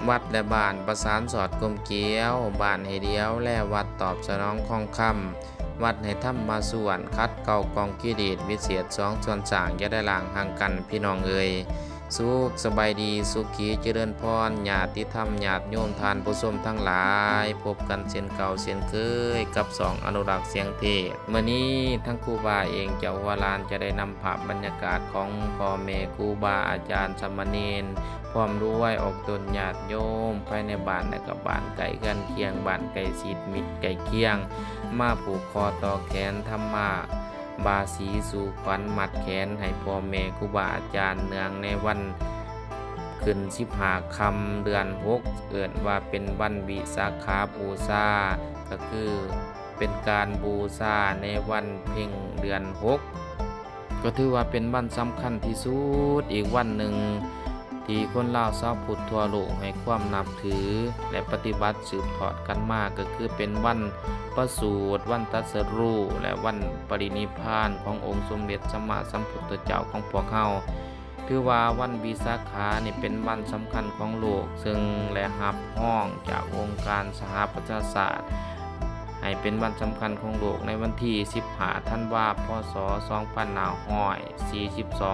วัดและบ้านประสานสอดกลมเกลียวบ้านให้เดียวและวัดตอบสนองคองคำวัดให้ทำมาส่วนคัดเก่ากองกิเลสวิเศษสองส่วนสร้างอย่าได้ล่างห่างกันพี่น้องเอ่ยสุขสบายดีสุขีเจริญพรญาติธรรมญาติโยมทานผู้ชมทั้งหลายพบกันเช่นเก่าเช่นเคยกับสองอนุรักษ์เสียงเทศมื้อนี้ทั้งครูบาเองเจ้าหัวลานจะได้นำภาพบรรยากาศของพ่อแม่ครูบาอาจารย์สามเณรพร้อมด้วยออกตนญาติโยมภายในบ้านและกับบ้านไก่กันเคียงบ้านไก่สีมิตรไก่เคียงมาผูกคอต่อแขนธรรมะบาสีสู่ขวัญมัดแขนให้พ่อแม่ครูบาอาจารย์เนืองในวันขึ้น15ค่ำเดือน6เอิ้นว่าเป็นวันวิสาขาบูชาก็คือเป็นการบูชาในวันเพ็ญเดือน6ก็ถือว่าเป็นวันสำคัญที่สุดอีกวันหนึ่งที่คนลาวชาวพุทธทั่วโลกให้ความนับถือและปฏิบัติสืบทอดกันมาก็คือเป็นวันประสูติวันตรัสรู้และวันปรินิพพานขององค์สมเด็จสัมมาสัมพุทธเจ้าของพวกเราถือว่าวันวิสาขานี่เป็นวันสำคัญของโลกซึ่งและรับห้องจากองค์การสหประชาชาติให้เป็นวันสำคัญของโลกในวันที่15ธันวาคมพ.ศ.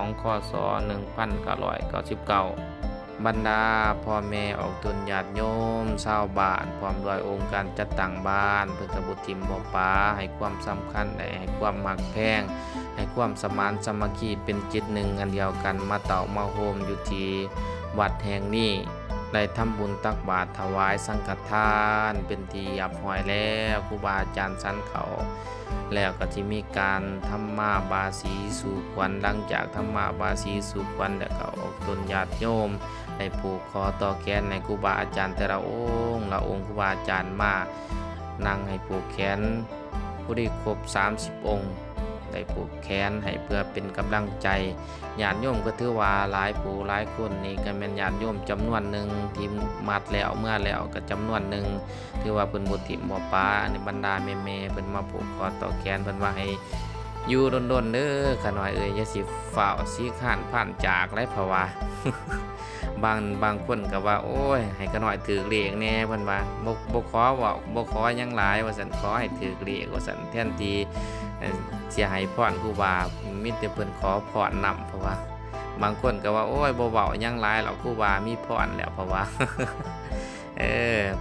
2542 ค.ศ. 1999บรรดาพ่อแม่ออกตนญาติโยมชาวบ้านพร้อมด้วยองค์การจัดตั้งบ้านเพื่อกบุตรทิมบ่ป้าให้ความสำคัญและให้ความมักแพงให้ความสมานสามัคคีเป็นจิตหนึ่งอันเดียวกันมาเต่ามาโฮมอยู่ที่วัดแห่งนี้ได้ทำบุญตักบาตรถวายสังฆทานเป็นที่ยับหอยแล้วครูบาอาจารย์สันเขาแล้วก็ที่มีการทำมาบาสีสู่ขวัญหลังจากทำมาบาสีสู่ขวัญแล้วก็ออกตนญาติโยมได้ผูกคอต่อแขนในครูบาอาจารย์แต่ละองค์ครูบาอาจารย์มานั่งให้ผูกแขนผู้ที่ครบ30องค์ได้ผูกแขนให้เพื่อเป็นกำลังใจญาติโยมก็ถือว่าหลายผู้หลายคนนี่ก็เป็นญาติโยมจำนวนหนึ่งที่มัดแล้วเมื่อแล้วก็จำนวนหนึ่งถือว่าเพิ่นบ่ถิ่มบ่ป้าในบรรดาแม่ๆเพิ่นมาผูกคอต่อแขนเพิ่นว่าให้อยู่ดนๆเด้อขาน้อยเอ้ยอย่าสิฟ้าวสิข้านผ่านจากไรเพราะว่า บางคนก็ว่าโอ้ยให้ขาน้อยถือเลขแน่เพิ่นว่าบ่ขอเว้าบ่ขอหยังหลายว่าซั่นขอให้ถือเลขว่าซั่นแทนที่สิให้พรครูบามีแต่เพิ่นขอพรนำเพราะว่าบางคนก็ว่าโอ้ยบ่เว้าหยังหลายหรอกครูบามีพรแล้วเพราะว่า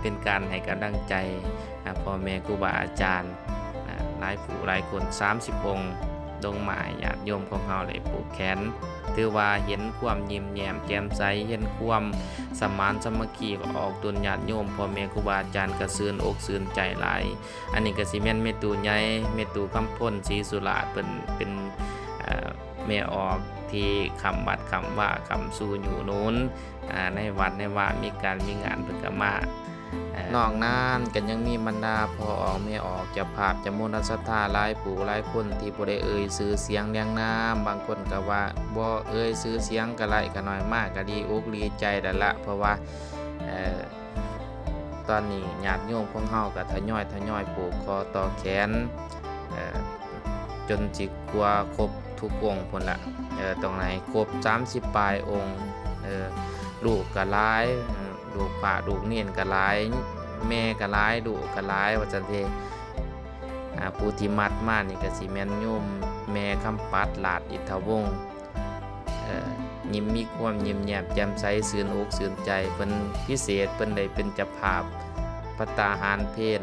เป็นการให้กำลังใจพ่อแม่ครูบาอาจารย์หลายผู้หลายคน30องค์ดงหมายญาติโยมของเฮาเลยผูกแขนถือว่าเห็นความยิ้มแย้มแจ่มใสเห็นความสมานสามัคคีก็ออกตนญาติโยมพ่อแม่ครูบาอาจารย์ก็ซื่นอกซื่นใจหลายอันนี้ก็สิแม่นแม่ตู่ใหญ่แม่ตู่คำพ้นศรีสุราษฎร์เป็นแม่ออกที่คำวัดคำว่าคำสู่อยู่นู้นในวัดในว่ามีการมีงานเพิ่นก็มานอกนั้นก็ยังมีบรรดาพ่อออกแม่ออกเจ้าภาพจำนวนศรัทธาหลายผู้หลายคนที่บ่ได้เอ่ยชื่อเสียงเรียงนามบางคนก็ว่าบ่เอ่ยชื่อเสียงก็หลายก็น้อยมากก็ดีอกดีใจแล้วละเพราะว่าตอนนี้ญาติโยมของเฮาก็ทยอยผูกคอต่อแขนจนสิกว่าครบทุกองค์พุ่นละตรงไหนครบ30ปลายองค์ลูกก็หลายลูกป้าลูกเนียนก็หลายแม่ก็หลายลูกก็หลายว่าจังซี่ผู้ที่มัดมานี่ก็สิแม่นโยมแม่คำปัดลาดอิทธวงศ์ยิ้มมีความยิ้มแย้มแจ่มใสซื่นอกซื่นใจเพิ่นพิเศษเพิ่นได้เป็นเจ้าภาพภัตตาหารเพล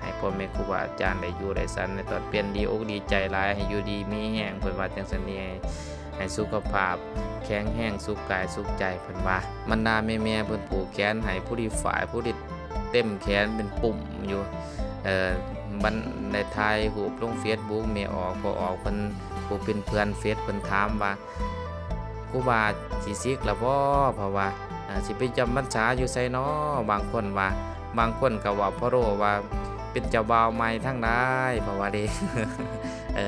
ให้พ่อแม่ครูบาอาจารย์ได้อยู่ได้สันในตอนเปลี่ยนดีอกดีใจหลายให้อยู่ดีมีแห้งเพิ่นว่าจังซั่นนี่ให้สุขภาพแข็งแรงสุขกายสุขใจเพิ่นว่าบรรดาแม่ๆเพิ่นผูกแขนให้ผู้ที่ฝ่ายผู้ที่เต็มแขนเป็นปุ่มอยู่บันได้ถ่ายรูปลง Facebook แม่ออกพอออกเพิ่นผู้เป็นเพื่อนเฟซเพิ่นถามว่าครูบาสิสึกแล้วบ่เพราะว่าสิไปจำพรรษาอยู่ไสน้อบางคนว่าบางคนก็ว่าพ่อโรว่าเป็นเจ้าบ่าวใหม่ทั้งได้เพราะว่าเด้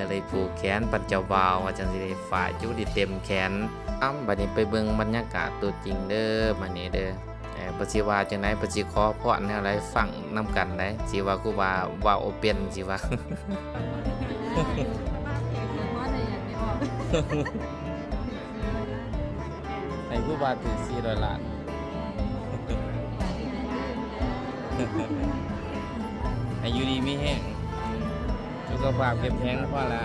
เลยผูกแขนปัจเจ้าบ่าวว่าจังสิได้ฝ่ายจุดิเต็มแขนบัดนี้ไปเบิ่งบรรยากาศตัวจริงเด้อบัดนี้เด้อบ่สิว่าจังได๋บ่สิขอพรแนวใดฟังนํกันได้สิว่าครูบาว่าโอเป็นสิว่า ให้ครูบาถือ400ล้าน ให้อยู่ดีมีแห้งสุขภาพเข้มแข็งพอละ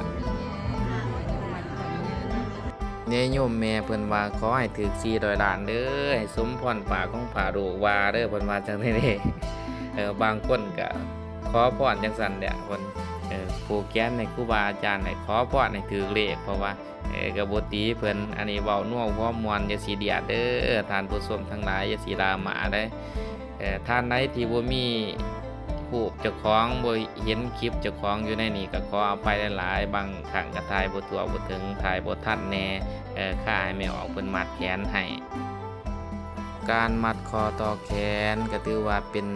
เนี่ยโยมแม่เพิ่นว่าขอให้ถึก400 ล้านเด้อให้สมพรปากของผาโดกว่าเด้อเพิ่นว่าจังได๋เด้บางคนก็ขอพรจังซั่นแหละเพิ่นผูกแขนให้ครูบาอาจารย์ให้ขอพรให้ถึกเลขเพราะว่าก็บ่ตีเพิ่นอันนี้เว้านัวหัวม่วนอย่าสิเดียดเด้อท่านผู้ชมทั้งหลายอย่าสิดราม่าเด้ท่านใดที่บ่มีรูปเจ้าของบ่เห็นคลิปเจ้าของอยู่ในนี้ก็ขออภัยหลายๆบางครั้งก็ถ่ายบ่ทั่วบ่ถึงถ่ายบ่ทันแน่ค่าให้แม่ออกเพิ่นมัดแขนให้การมัดคอต่อแขนก็ถือว่าเป็น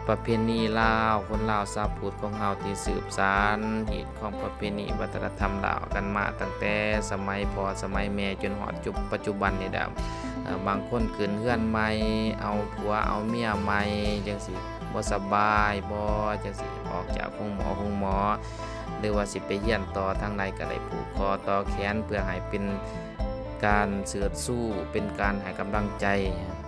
ประเพณีลาวคนลาวชาวพุทธของเฮาที่สืบสานเหตุของประเพณีวัฒนธรรมลาวกันมาตั้งแต่สมัยพ่อสมัยแม่จนฮอดปัจจุบันนี่แหละบางคนขึ้นเฮือนใหม่เอาผัวเอาเมียใหม่จังซี่บ่สบายบ่จังซี่ออกจากห้องหมอหรือว่าสิไปเรียนต่อทางใดก็ได้ผูกคอต่อแขนเพื่อให้เป็นการเสือสู้เป็นการให้กำลังใจ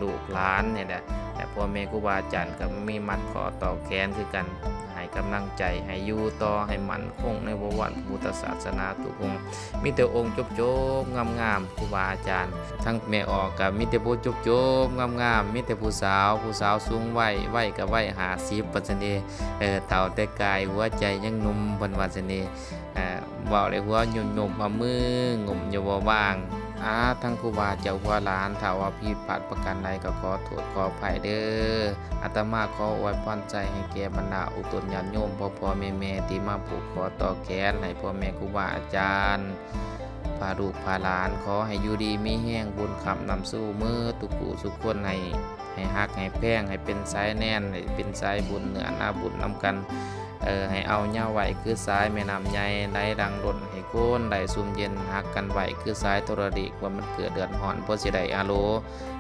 ลูกหลานเนี่ยแหละแต่พ่อแม่ครูบาอาจารย์ก็มีมัดคอต่อแขนคือกันให้กำลังใจให้อยู่ต่อให้มั่นคงในบวรพุทธศาสนาทุกองค์มีแต่องค์จบๆงามๆครูบาอาจารย์ทั้งแม่ออกกับมีแต่ผู้จบๆงามๆมีแต่ผู้สาวสูงวัยก็วัย50%เฒ่าแต่กายหัวใจยังหนุ่มเพิ่นว่าซั่นนี่เว้าเลยหัวหยุ่มๆมามืองุ่มอยู่บ่ว่างทั้งครูบาเจ้าหัวหลานถ้าว่าผิดพลาดประการใดก็ขอโทษขออภัยเด้ออาตมาขออวยพรใจให้แก่บรรดาอุตนญาติโยมพ่อแม่ที่มาผูกคอต่อแขนให้พ่อแม่ครูบาอาจารย์พาลูกพาหลานขอให้อยู่ดีมีแห้งบุญคำนำสู้มือทุกผู้สุขคนให้ฮักให้แพงให้เป็นสายแน่นให้เป็นสายบุญเหนือหน้าบุญนำกันให้เอาเน่าไหวคือสายแม่น้ำใหญ่ไหลดังรนให้โค่นไหลซุ่มเย็นหักกันไหวคือสายโทรดิกว่ามันเกิดเดือดห่อนเพราะสิได้อาโล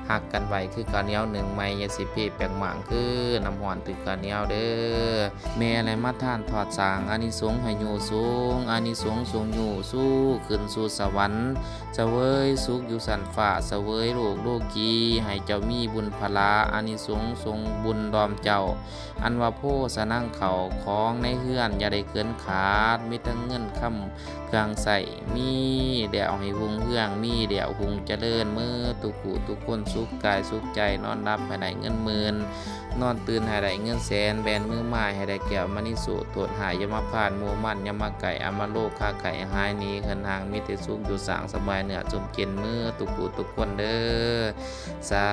หักกันไหวคือกาเหนียวหนึ่งไม้ยาสิพีแปลงหมางคือน้ำห่อนถึงกาเหนียวเด้อแม่อะไรมาท่านถอดสางอานิสงส์ให้อยู่สูงอานิสงส์สูงอยู่สู้ขึ้นสู่สวรรค์เสวยสุขอยู่สันฝ่าเสวยโลกีให้เจ้ามีบุญพลาอานิสงส์ทรงบุญดอมเจ้าอันว่าโพสนั่งเขาของในเฮือนอย่าได้เกินขาดมีทั้งเงินคำเครื่องใส่มีเดี่ยวให้หุงเฮืองมีเดี่ยวหุงเจริญมือทุกผู้ทุกคนสุขกายสุขใจนอนรับให้ได้เงินหมื่นนอนตื่นให้ได้เงินแสนแบนมือไม้ให้ได้แก้วมณีสูตรตรวจหายยามาผ่านหมู่มันยามาไก่อามาโลกค่าไก่หายนี้เหินห่างมีแต่สุขอยู่สางสบายเหนือจมเกินมือทุกผู้ทุกคนเด้อสา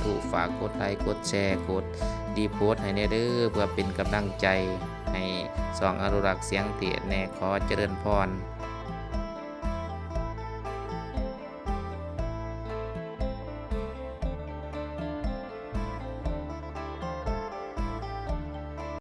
ธุฝากกดไลค์กดแชร์กดดีโพสให้แน่เด้อเพื่อเป็นกำลังใจให้สองอนุรักษ์เสียงเตียแน่ขอเจริญพร